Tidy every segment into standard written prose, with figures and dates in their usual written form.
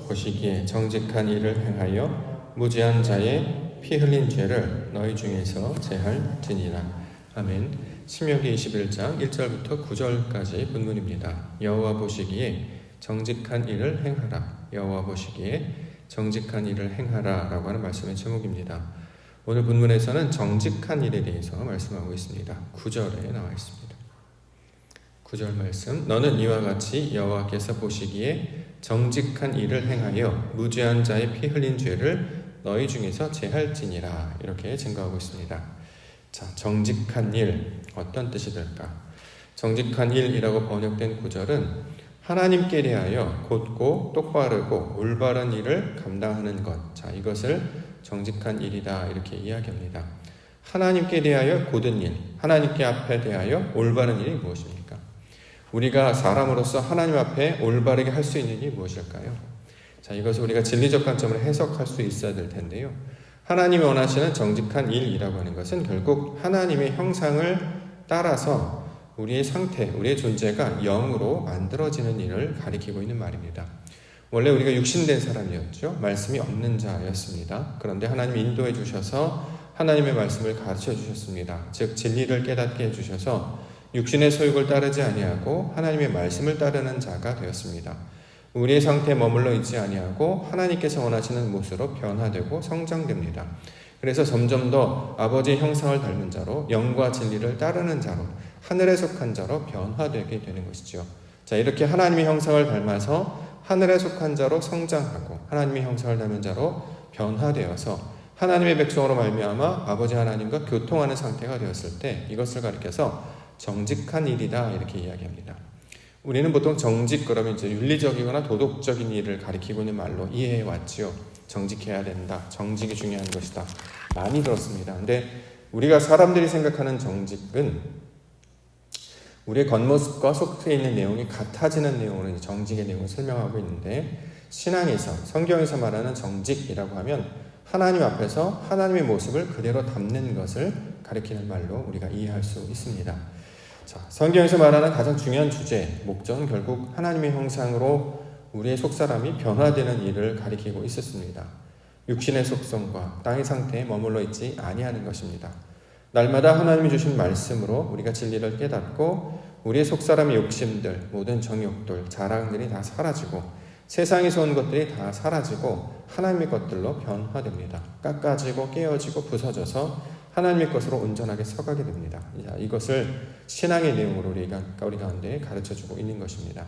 보시기에 정직한 일을 행하여 무죄한 자의 피 흘린 죄를 너희 중에서 제할지니라. 아멘. 신명기 21장 1절부터 9절까지 본문입니다. 여호와 보시기에 정직한 일을 행하라. 여호와 보시기에 정직한 일을 행하라 라고 하는 말씀의 제목입니다. 오늘 본문에서는 정직한 일에 대해서 말씀하고 있습니다. 9절에 나와 있습니다. 9절 말씀, 너는 이와 같이 여호와께서 보시기에 정직한 일을 행하여 무죄한 자의 피 흘린 죄를 너희 중에서 제할지니라. 이렇게 증거하고 있습니다. 자, 정직한 일, 어떤 뜻이 될까? 정직한 일이라고 번역된 구절은 하나님께 대하여 곧고 똑바르고 올바른 일을 감당하는 것, 자, 이것을 정직한 일이다 이렇게 이야기합니다. 하나님께 대하여 곧은 일, 하나님께 앞에 대하여 올바른 일이 무엇입니까? 우리가 사람으로서 하나님 앞에 올바르게 할 수 있는 일이 무엇일까요? 자, 이것을 우리가 진리적 관점으로 해석할 수 있어야 될 텐데요. 하나님이 원하시는 정직한 일이라고 하는 것은 결국 하나님의 형상을 따라서 우리의 상태, 우리의 존재가 영으로 만들어지는 일을 가리키고 있는 말입니다. 원래 우리가 육신된 사람이었죠. 말씀이 없는 자였습니다. 그런데 하나님이 인도해 주셔서 하나님의 말씀을 가르쳐 주셨습니다. 즉 진리를 깨닫게 해주셔서 육신의 소욕을 따르지 아니하고 하나님의 말씀을 따르는 자가 되었습니다. 우리의 상태에 머물러 있지 아니하고 하나님께서 원하시는 모습으로 변화되고 성장됩니다. 그래서 점점 더 아버지의 형상을 닮은 자로 영과 진리를 따르는 자로 하늘에 속한 자로 변화되게 되는 것이죠. 자, 이렇게 하나님의 형상을 닮아서 하늘에 속한 자로 성장하고 하나님의 형상을 닮은 자로 변화되어서 하나님의 백성으로 말미암아 아버지 하나님과 교통하는 상태가 되었을 때 이것을 가리켜서 정직한 일이다 이렇게 이야기합니다. 우리는 보통 정직 그러면 이제 윤리적이거나 도덕적인 일을 가리키고 있는 말로 이해해 왔지요. 정직해야 된다. 정직이 중요한 것이다. 많이 들었습니다. 근데 우리가 사람들이 생각하는 정직은 우리의 겉모습과 속에 있는 내용이 같아지는 내용으로 정직의 내용을 설명하고 있는데 신앙에서 성경에서 말하는 정직이라고 하면 하나님 앞에서 하나님의 모습을 그대로 담는 것을 가리키는 말로 우리가 이해할 수 있습니다. 자, 성경에서 말하는 가장 중요한 주제, 목적은 결국 하나님의 형상으로 우리의 속사람이 변화되는 일을 가리키고 있었습니다. 육신의 속성과 땅의 상태에 머물러 있지 아니하는 것입니다. 날마다 하나님이 주신 말씀으로 우리가 진리를 깨닫고 우리의 속사람의 욕심들, 모든 정욕들, 자랑들이 다 사라지고 세상에서 온 것들이 다 사라지고 하나님의 것들로 변화됩니다. 깎아지고 깨어지고 부서져서 하나님의 것으로 온전하게 서가게 됩니다. 이것을 신앙의 내용으로 우리 가운데 가르쳐주고 있는 것입니다.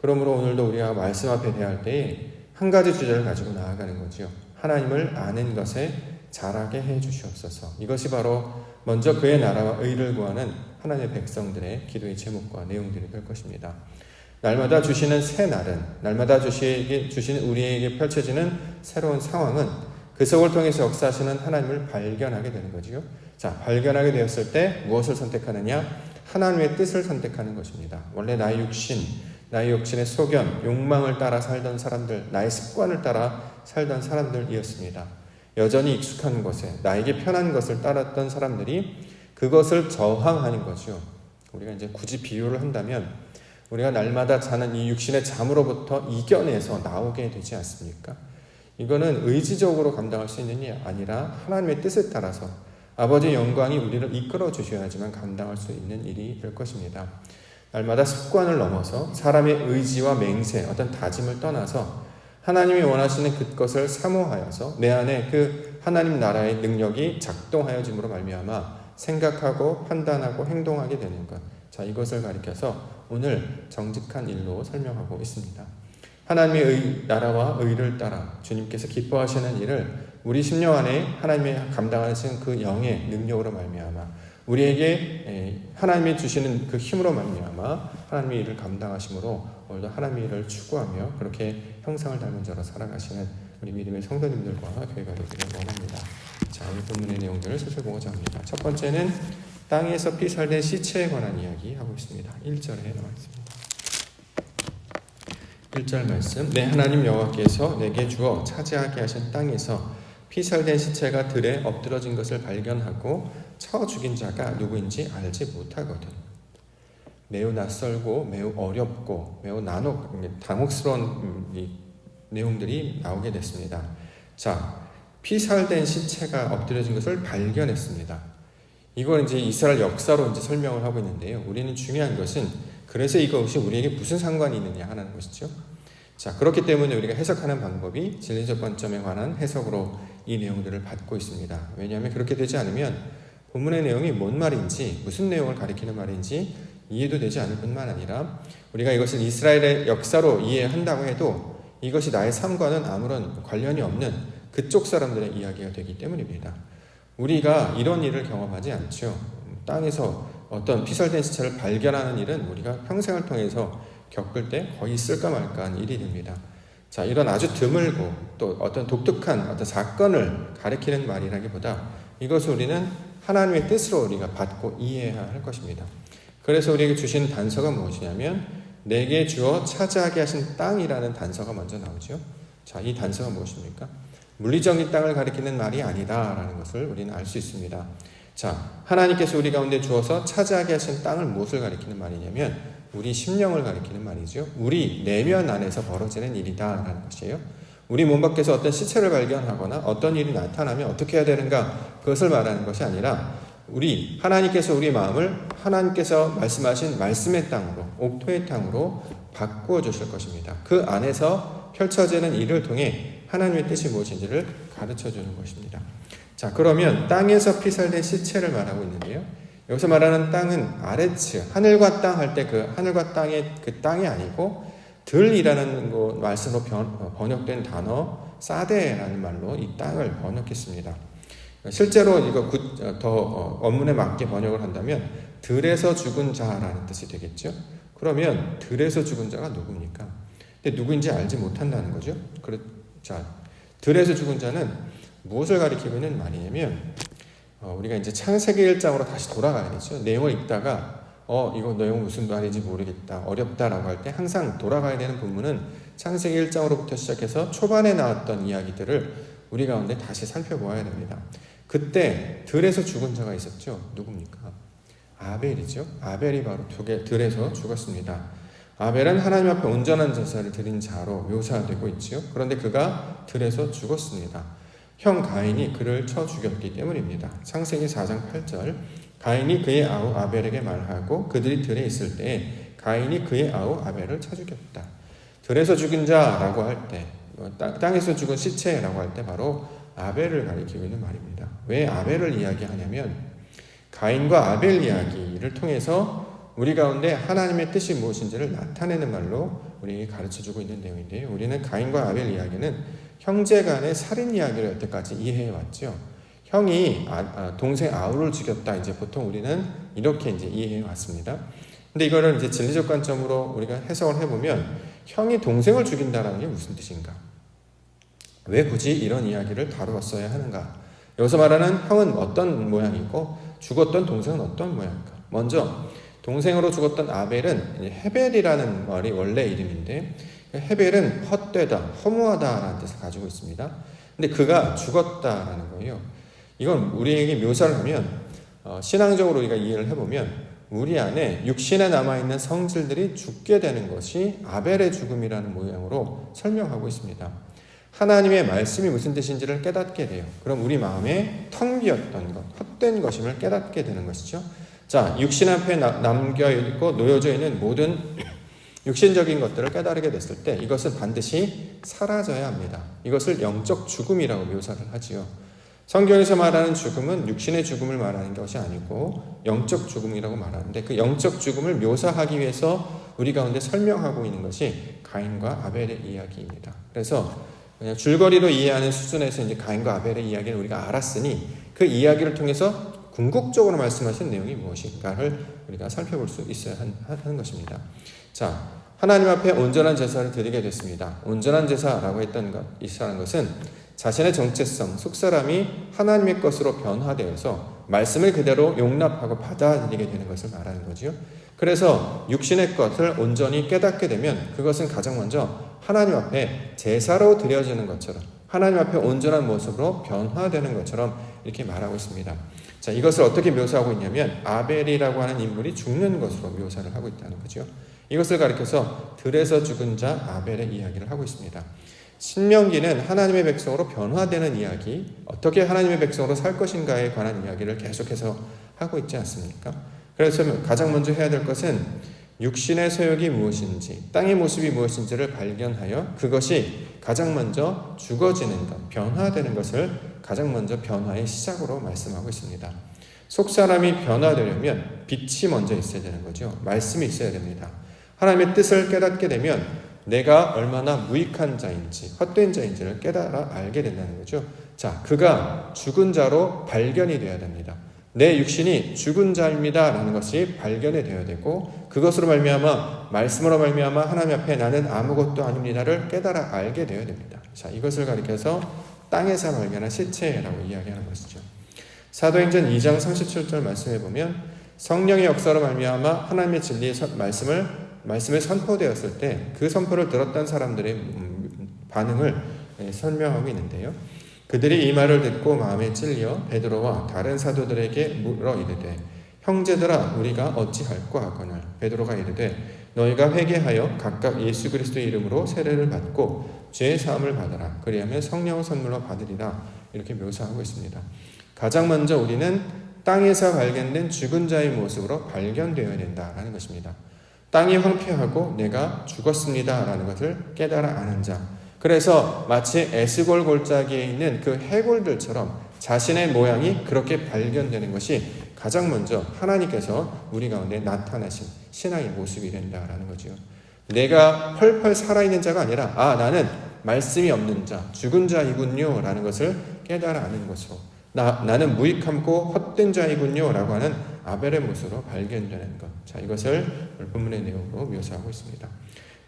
그러므로 오늘도 우리가 말씀 앞에 대할 때에 한 가지 주제를 가지고 나아가는 거죠. 하나님을 아는 것에 자라게 해주시옵소서. 이것이 바로 먼저 그의 나라와 의를 구하는 하나님의 백성들의 기도의 제목과 내용들이 될 것입니다. 날마다 주시는 새 날은, 날마다 주시는 우리에게 펼쳐지는 새로운 상황은 그 속을 통해서 역사하시는 하나님을 발견하게 되는 거죠. 자, 발견하게 되었을 때 무엇을 선택하느냐? 하나님의 뜻을 선택하는 것입니다. 원래 나의 육신의 소견, 욕망을 따라 살던 사람들, 나의 습관을 따라 살던 사람들이었습니다. 여전히 익숙한 것에, 나에게 편한 것을 따랐던 사람들이 그것을 저항하는 거죠. 우리가 이제 굳이 비유를 한다면 우리가 날마다 자는 이 육신의 잠으로부터 이겨내서 나오게 되지 않습니까? 이거는 의지적으로 감당할 수 있는 일이 아니라 하나님의 뜻에 따라서 아버지의 영광이 우리를 이끌어 주셔야지만 감당할 수 있는 일이 될 것입니다. 날마다 습관을 넘어서 사람의 의지와 맹세, 어떤 다짐을 떠나서 하나님이 원하시는 그것을 사모하여서 내 안에 그 하나님 나라의 능력이 작동하여짐으로 말미암아 생각하고 판단하고 행동하게 되는 것. 자, 이것을 가리켜서 오늘 정직한 일로 설명하고 있습니다. 하나님의 나라와 의를 따라 주님께서 기뻐하시는 일을 우리 심령 안에 하나님의 감당하시는 그 영의 능력으로 말미암아 우리에게 하나님이 주시는 그 힘으로 말미암아 하나님의 일을 감당하심으로 오늘도 하나님의 일을 추구하며 그렇게 형상을 닮은 자로 살아가시는 우리 믿음의 성도님들과 교회가 되기를 원합니다. 자, 이 본문의 내용들을 살펴보고자 합니다. 첫 번째는 땅에서 피살된 시체에 관한 이야기 하고 있습니다. 1절에 나와 있습니다. 1절 말씀, 내 하나님 여호와께서 내게 주어 차지하게 하신 땅에서 피살된 시체가 들에 엎드러진 것을 발견하고 쳐 죽인 자가 누구인지 알지 못하거든. 매우 낯설고 매우 어렵고 매우 당혹스러운 내용들이 나오게 됐습니다. 자, 피살된 시체가 엎드려진 것을 발견했습니다. 이걸 이제 이스라엘 역사로 이제 설명을 하고 있는데요. 우리는 중요한 것은 그래서 이것이 우리에게 무슨 상관이 있느냐 하는 것이죠. 자, 그렇기 때문에 우리가 해석하는 방법이 진리적 관점에 관한 해석으로 이 내용들을 받고 있습니다. 왜냐하면 그렇게 되지 않으면 본문의 내용이 뭔 말인지, 무슨 내용을 가리키는 말인지 이해도 되지 않을 뿐만 아니라 우리가 이것을 이스라엘의 역사로 이해한다고 해도 이것이 나의 삶과는 아무런 관련이 없는 그쪽 사람들의 이야기가 되기 때문입니다. 우리가 이런 일을 경험하지 않죠. 땅에서 어떤 피살된 시체를 발견하는 일은 우리가 평생을 통해서 겪을 때 거의 있을까 말까한 일이 됩니다. 자, 이런 아주 드물고 또 어떤 독특한 어떤 사건을 가리키는 말이라기보다 이것을 우리는 하나님의 뜻으로 우리가 받고 이해해야 할 것입니다. 그래서 우리에게 주신 단서가 무엇이냐면 내게 주어 차지하게 하신 땅이라는 단서가 먼저 나오죠. 자, 이 단서가 무엇입니까? 물리적인 땅을 가리키는 말이 아니다라는 것을 우리는 알 수 있습니다. 자, 하나님께서 우리 가운데 주어서 차지하게 하신 땅을 무엇을 가리키는 말이냐면 우리 심령을 가리키는 말이죠. 우리 내면 안에서 벌어지는 일이다라는 것이에요. 우리 몸 밖에서 어떤 시체를 발견하거나 어떤 일이 나타나면 어떻게 해야 되는가, 그것을 말하는 것이 아니라 하나님께서 우리 마음을 하나님께서 말씀하신 말씀의 땅으로, 옥토의 땅으로 바꾸어 주실 것입니다. 그 안에서 펼쳐지는 일을 통해 하나님의 뜻이 무엇인지를 가르쳐 주는 것입니다. 자, 그러면 땅에서 피살된 시체를 말하고 있는데요. 여기서 말하는 땅은 아레츠, 하늘과 땅 할 때 그 하늘과 땅의 그 땅이 아니고 들이라는 말씀으로 번역된 단어 사데라는 말로 이 땅을 번역했습니다. 실제로 이거 더 원문에 맞게 번역을 한다면 들에서 죽은 자라는 뜻이 되겠죠. 그러면 들에서 죽은 자가 누굽니까? 근데 누구인지 알지 못한다는 거죠. 자, 들에서 죽은 자는 무엇을 가리키고 있는 말이냐면 우리가 이제 창세기 1장으로 다시 돌아가야 되죠. 내용을 읽다가 이거 내용 무슨 말인지 모르겠다, 어렵다라고 할 때 항상 돌아가야 되는 본문은 창세기 1장으로부터 시작해서 초반에 나왔던 이야기들을 우리 가운데 다시 살펴보아야 됩니다. 그때 들에서 죽은 자가 있었죠. 누굽니까? 아벨이죠. 아벨이 바로 들에서 죽었습니다. 아벨은 하나님 앞에 온전한 제사를 드린 자로 묘사되고 있지요. 그런데 그가 들에서 죽었습니다. 형 가인이 그를 쳐 죽였기 때문입니다. 창세기 4장 8절 가인이 그의 아우 아벨에게 말하고 그들이 들에 있을 때 가인이 그의 아우 아벨을 쳐 죽였다. 들에서 죽인 자라고 할 때, 땅에서 죽은 시체라고 할 때 바로 아벨을 가리키고 있는 말입니다. 왜 아벨을 이야기하냐면 가인과 아벨 이야기를 통해서 우리 가운데 하나님의 뜻이 무엇인지를 나타내는 말로 우리에게 가르쳐주고 있는 내용인데요. 우리는 가인과 아벨 이야기는 형제 간의 살인 이야기를 여태까지 이해해 왔죠. 형이 동생 아우를 죽였다. 이제 보통 우리는 이렇게 이제 이해해 왔습니다. 근데 이거를 이제 진리적 관점으로 우리가 해석을 해보면 형이 동생을 죽인다라는 게 무슨 뜻인가? 왜 굳이 이런 이야기를 다루었어야 하는가? 여기서 말하는 형은 어떤 모양이고 죽었던 동생은 어떤 모양인가? 먼저 동생으로 죽었던 아벨은 헤벨이라는 말이 원래 이름인데 헤벨은 헛되다, 허무하다라는 뜻을 가지고 있습니다. 근데 그가 죽었다라는 거예요. 이건 우리에게 묘사를 하면 신앙적으로 우리가 이해를 해보면 우리 안에 육신에 남아있는 성질들이 죽게 되는 것이 아벨의 죽음이라는 모양으로 설명하고 있습니다. 하나님의 말씀이 무슨 뜻인지를 깨닫게 돼요. 그럼 우리 마음에 텅 비었던 것, 헛된 것임을 깨닫게 되는 것이죠. 자, 육신 앞에 남겨있고 놓여져 있는 모든 육신적인 것들을 깨달게 됐을 때 이것은 반드시 사라져야 합니다. 이것을 영적 죽음이라고 묘사를 하지요. 성경에서 말하는 죽음은 육신의 죽음을 말하는 것이 아니고 영적 죽음이라고 말하는데 그 영적 죽음을 묘사하기 위해서 우리 가운데 설명하고 있는 것이 가인과 아벨의 이야기입니다. 그래서 그냥 줄거리로 이해하는 수준에서 이제 가인과 아벨의 이야기를 우리가 알았으니 그 이야기를 통해서 궁극적으로 말씀하신 내용이 무엇인가를 우리가 살펴볼 수 있어야 하는 것입니다. 자, 하나님 앞에 온전한 제사를 드리게 됐습니다. 온전한 제사라고 했던 것은 자신의 정체성, 속사람이 하나님의 것으로 변화되어서 말씀을 그대로 용납하고 받아들이게 되는 것을 말하는 거죠. 그래서 육신의 것을 온전히 깨닫게 되면 그것은 가장 먼저 하나님 앞에 제사로 드려지는 것처럼 하나님 앞에 온전한 모습으로 변화되는 것처럼 이렇게 말하고 있습니다. 자, 이것을 어떻게 묘사하고 있냐면 아벨이라고 하는 인물이 죽는 것으로 묘사를 하고 있다는 거죠. 이것을 가리켜서 들에서 죽은 자 아벨의 이야기를 하고 있습니다. 신명기는 하나님의 백성으로 변화되는 이야기, 어떻게 하나님의 백성으로 살 것인가에 관한 이야기를 계속해서 하고 있지 않습니까? 그래서 가장 먼저 해야 될 것은 육신의 소욕이 무엇인지, 땅의 모습이 무엇인지를 발견하여 그것이 가장 먼저 죽어지는 것, 변화되는 것을 가장 먼저 변화의 시작으로 말씀하고 있습니다. 속사람이 변화되려면 빛이 먼저 있어야 되는 거죠. 말씀이 있어야 됩니다. 하나님의 뜻을 깨닫게 되면 내가 얼마나 무익한 자인지, 헛된 자인지를 깨달아 알게 된다는 거죠. 자, 그가 죽은 자로 발견이 되어야 됩니다. 내 육신이 죽은 자입니다 라는 것이 발견이 되어야 되고, 그것으로 말미암아, 말씀으로 말미암아 하나님 앞에 나는 아무것도 아닙니다를 깨달아 알게 되어야 됩니다. 자, 이것을 가리켜서 땅에서 발견한 시체라고 이야기하는 것이죠. 사도행전 2장 37절 말씀해 보면 성령의 역사로 말미암아 하나님의 진리의 말씀에 선포되었을 때 그 선포를 들었던 사람들의 반응을 설명하고 있는데요. 그들이 이 말을 듣고 마음에 찔려 베드로와 다른 사도들에게 물어 이르되 형제들아 우리가 어찌할까 하거늘 베드로가 이르되 너희가 회개하여 각각 예수 그리스도의 이름으로 세례를 받고 죄의 사함을 받아라. 그리하면 성령을 선물로 받으리라. 이렇게 묘사하고 있습니다. 가장 먼저 우리는 땅에서 발견된 죽은 자의 모습으로 발견되어야 된다라는 것입니다. 땅이 황폐하고 내가 죽었습니다라는 것을 깨달아 아는 자. 그래서 마치 에스골 골짜기에 있는 그 해골들처럼 자신의 모양이 그렇게 발견되는 것이 가장 먼저 하나님께서 우리 가운데 나타나신 신앙의 모습이 된다라는 거죠. 내가 펄펄 살아있는 자가 아니라 나는 말씀이 없는 자, 죽은 자이군요 라는 것을 깨달아 아는 것으로 나는 무익함고 헛된 자이군요 라고 하는 아벨의 모습으로 발견되는 것. 자, 이것을 본문의 내용으로 묘사하고 있습니다.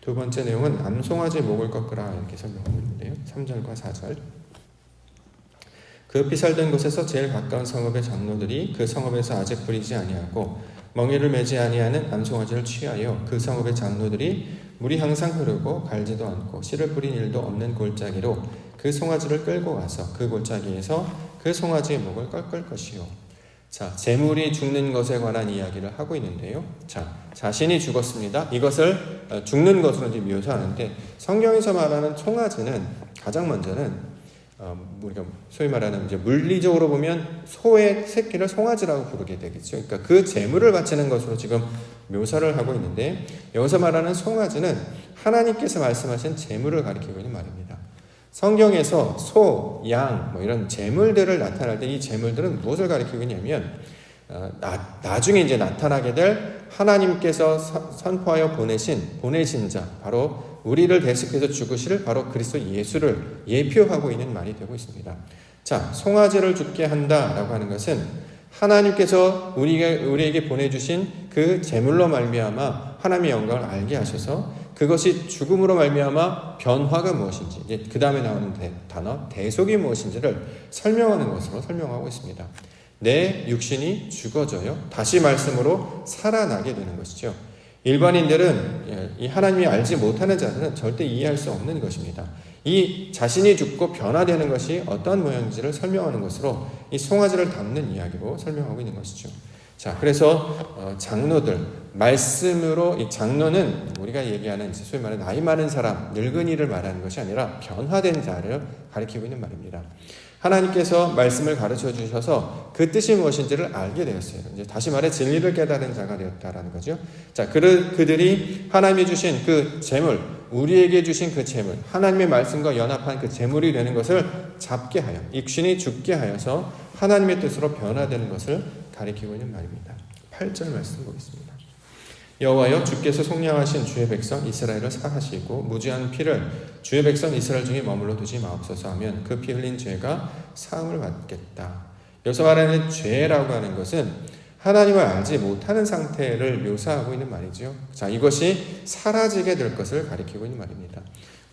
두 번째 내용은 암송아지 목을 꺾으라 이렇게 설명하고 있는데요. 3절과 4절. 그 피살된 곳에서 제일 가까운 성읍의 장로들이 그 성읍에서 아직 부리지 아니하고 멍에를 매지 아니하는 암송아지를 취하여 그 성읍의 장로들이 물이 항상 흐르고 갈지도 않고 씨를 뿌린 일도 없는 골짜기로 그 송아지를 끌고 가서 그 골짜기에서 그 송아지의 목을 꺾을 것이요. 자, 재물이 죽는 것에 관한 이야기를 하고 있는데요. 자, 자신이 죽었습니다. 이것을 죽는 것으로 이제 묘사하는데 성경에서 말하는 송아지는 가장 먼저는 우리가 소위 말하는 이제 물리적으로 보면 소의 새끼를 송아지라고 부르게 되겠죠. 그러니까 그 재물을 바치는 것으로 지금 묘사를 하고 있는데 여기서 말하는 송아지는 하나님께서 말씀하신 재물을 가리키고 있는 말입니다. 성경에서 소, 양, 이런 재물들을 나타날 때 이 재물들은 무엇을 가리키고 있냐면 나중에 이제 나타나게 될 하나님께서 선포하여 보내신 자, 바로 우리를 대속해서 죽으실 바로 그리스도 예수를 예표하고 있는 말이 되고 있습니다. 자, 송아지를 죽게 한다라고 하는 것은 하나님께서 우리에게 보내주신 그 재물로 말미암아 하나님의 영광을 알게 하셔서 그것이 죽음으로 말미암아 변화가 무엇인지, 이제 그 다음에 나오는 단어 대속이 무엇인지를 설명하는 것으로 설명하고 있습니다. 내 육신이 죽어져요. 다시 말씀으로 살아나게 되는 것이죠. 일반인들은 이 하나님이 알지 못하는 자들은 절대 이해할 수 없는 것입니다. 이 자신이 죽고 변화되는 것이 어떠한 모양인지를 설명하는 것으로 이 송아지를 담는 이야기로 설명하고 있는 것이죠. 자, 그래서 장로들 말씀으로 이 장로는 우리가 얘기하는 소위 말하는 나이 많은 사람, 늙은이를 말하는 것이 아니라 변화된 자를 가리키고 있는 말입니다. 하나님께서 말씀을 가르쳐 주셔서 그 뜻이 무엇인지를 알게 되었어요. 이제 다시 말해 진리를 깨달은 자가 되었다라는 거죠. 자, 그들이 하나님이 주신 그 재물, 우리에게 주신 그 재물, 하나님의 말씀과 연합한 그 재물이 되는 것을 잡게 하여 육신이 죽게 하여서 하나님의 뜻으로 변화되는 것을 가리키고 있는 말입니다. 8절 말씀 보겠습니다. 여호와여 주께서 속량하신 주의 백성 이스라엘을 사하시고 무죄한 피를 주의 백성 이스라엘 중에 머물러 두지 마옵소서 하면 그 피 흘린 죄가 사함을 받겠다. 여기서 말하는 죄라고 하는 것은 하나님을 알지 못하는 상태를 묘사하고 있는 말이죠. 자, 이것이 사라지게 될 것을 가리키고 있는 말입니다.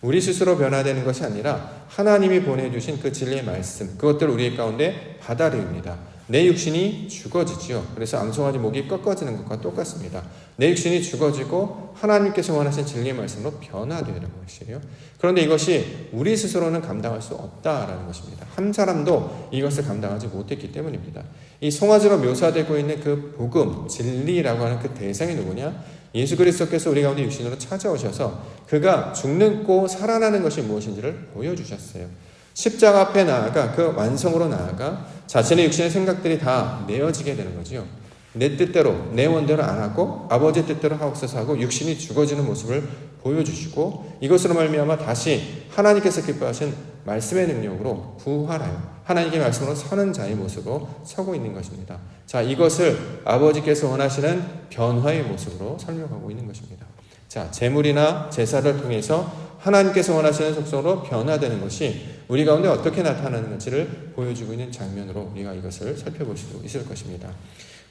우리 스스로 변화되는 것이 아니라 하나님이 보내주신 그 진리의 말씀, 그것들을 우리 가운데 받아들입니다. 내 육신이 죽어지지요. 그래서 암송아지 목이 꺾어지는 것과 똑같습니다. 내 육신이 죽어지고 하나님께서 원하신 진리의 말씀으로 변화되는 것이에요. 그런데 이것이 우리 스스로는 감당할 수 없다라는 것입니다. 한 사람도 이것을 감당하지 못했기 때문입니다. 이 송아지로 묘사되고 있는 그 복음, 진리라고 하는 그 대상이 누구냐? 예수 그리스도께서 우리 가운데 육신으로 찾아오셔서 그가 죽고 살아나는 것이 무엇인지를 보여주셨어요. 십자가 앞에 나아가 그 완성으로 나아가 자신의 육신의 생각들이 다 내어지게 되는 거죠. 내 뜻대로 내 원대로 안 하고 아버지 뜻대로 하옵소서 하고 육신이 죽어지는 모습을 보여주시고 이것으로 말미암아 다시 하나님께서 기뻐하신 말씀의 능력으로 부활하여 하나님의 말씀으로 서는 자의 모습으로 서고 있는 것입니다. 자, 이것을 아버지께서 원하시는 변화의 모습으로 설명하고 있는 것입니다. 자, 제물이나 제사를 통해서 하나님께서 원하시는 속성으로 변화되는 것이 우리 가운데 어떻게 나타나는지를 보여주고 있는 장면으로 우리가 이것을 살펴볼 수 있을 것입니다.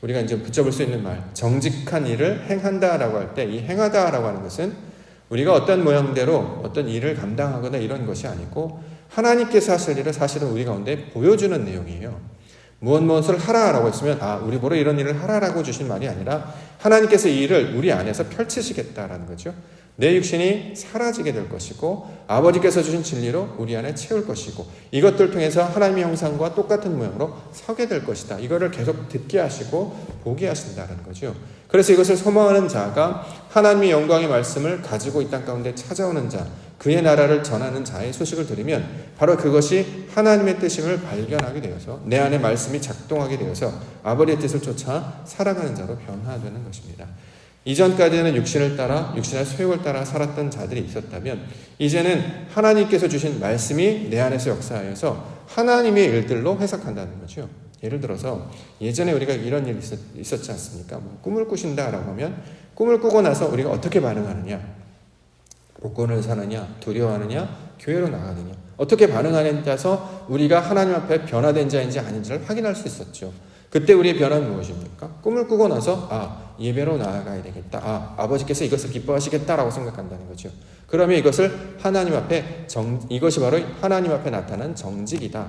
우리가 이제 붙잡을 수 있는 말, 정직한 일을 행한다라고 할 때 이 행하다라고 하는 것은 우리가 어떤 모양대로 어떤 일을 감당하거나 이런 것이 아니고 하나님께서 하실 일을 사실은 우리 가운데 보여주는 내용이에요. 무엇을 하라라고 했으면 우리 보러 이런 일을 하라라고 주신 말이 아니라 하나님께서 이 일을 우리 안에서 펼치시겠다라는 거죠. 내 육신이 사라지게 될 것이고 아버지께서 주신 진리로 우리 안에 채울 것이고 이것들 통해서 하나님의 형상과 똑같은 모양으로 서게 될 것이다. 이거를 계속 듣게 하시고 보게 하신다는 거죠. 그래서 이것을 소망하는 자가 하나님의 영광의 말씀을 가지고 이 땅 가운데 찾아오는 자, 그의 나라를 전하는 자의 소식을 들으면 바로 그것이 하나님의 뜻임을 발견하게 되어서 내 안에 말씀이 작동하게 되어서 아버지의 뜻을 쫓아 살아가는 자로 변화되는 것입니다. 이전까지는 육신을 따라 육신의 소욕을 따라 살았던 자들이 있었다면 이제는 하나님께서 주신 말씀이 내 안에서 역사하여서 하나님의 일들로 해석한다는 거죠. 예를 들어서 예전에 우리가 이런 일이 있었지 않습니까? 꿈을 꾸신다라고 하면 꿈을 꾸고 나서 우리가 어떻게 반응하느냐? 복권을 사느냐? 두려워하느냐? 교회로 나가느냐? 어떻게 반응하느냐에 따라서 우리가 하나님 앞에 변화된 자인지 아닌지를 확인할 수 있었죠. 그때 우리의 변화는 무엇입니까? 꿈을 꾸고 나서 예배로 나아가야 되겠다. 아버지께서 이것을 기뻐하시겠다라고 생각한다는 거죠. 그러면 이것을 하나님 앞에 이것이 바로 하나님 앞에 나타난 정직이다.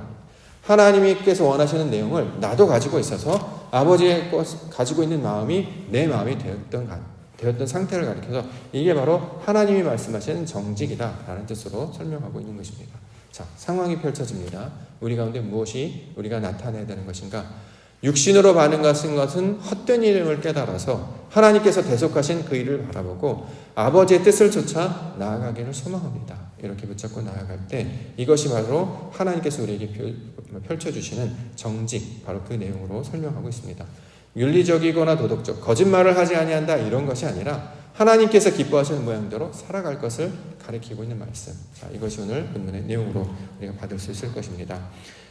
하나님께서 원하시는 내용을 나도 가지고 있어서 아버지의 가지고 있는 마음이 내 마음이 되었던 상태를 가리켜서 이게 바로 하나님이 말씀하시는 정직이다라는 뜻으로 설명하고 있는 것입니다. 자, 상황이 펼쳐집니다. 우리 가운데 무엇이 우리가 나타내야 되는 것인가? 육신으로 반응하신 것은 헛된 이름을 깨달아서 하나님께서 대속하신 그 일을 바라보고 아버지의 뜻을 쫓아 나아가기를 소망합니다. 이렇게 붙잡고 나아갈 때 이것이 바로 하나님께서 우리에게 펼쳐주시는 정직, 바로 그 내용으로 설명하고 있습니다. 윤리적이거나 도덕적, 거짓말을 하지 아니한다 이런 것이 아니라 하나님께서 기뻐하시는 모양대로 살아갈 것을 가리키고 있는 말씀. 자, 이것이 오늘 본문의 내용으로 우리가 받을 수 있을 것입니다.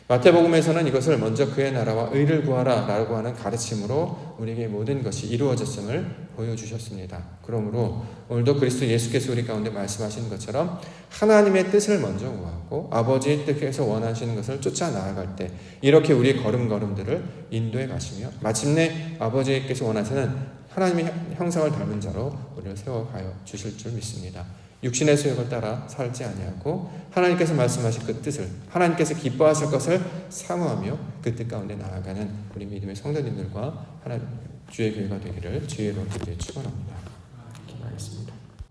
마태복음에서는 이것을 먼저 그의 나라와 의를 구하라 라고 하는 가르침으로 우리에게 모든 것이 이루어졌음을 보여주셨습니다. 그러므로 오늘도 그리스도 예수께서 우리 가운데 말씀하시는 것처럼 하나님의 뜻을 먼저 구하고 아버지의 뜻에서 원하시는 것을 쫓아 나아갈 때 이렇게 우리의 걸음걸음들을 인도해 가시며 마침내 아버지께서 원하시는 하나님의 형상을 닮은 자로 우리를 세워가여 주실 줄 믿습니다. 육신의 소욕을 따라 살지 아니하고 하나님께서 말씀하신 그 뜻을 하나님께서 기뻐하실 것을 사모하며 그 뜻 가운데 나아가는 우리 믿음의 성도님들과 하나님 주의 교회가 되기를 주의 이름으로 축원합니다. 기도하겠습니다.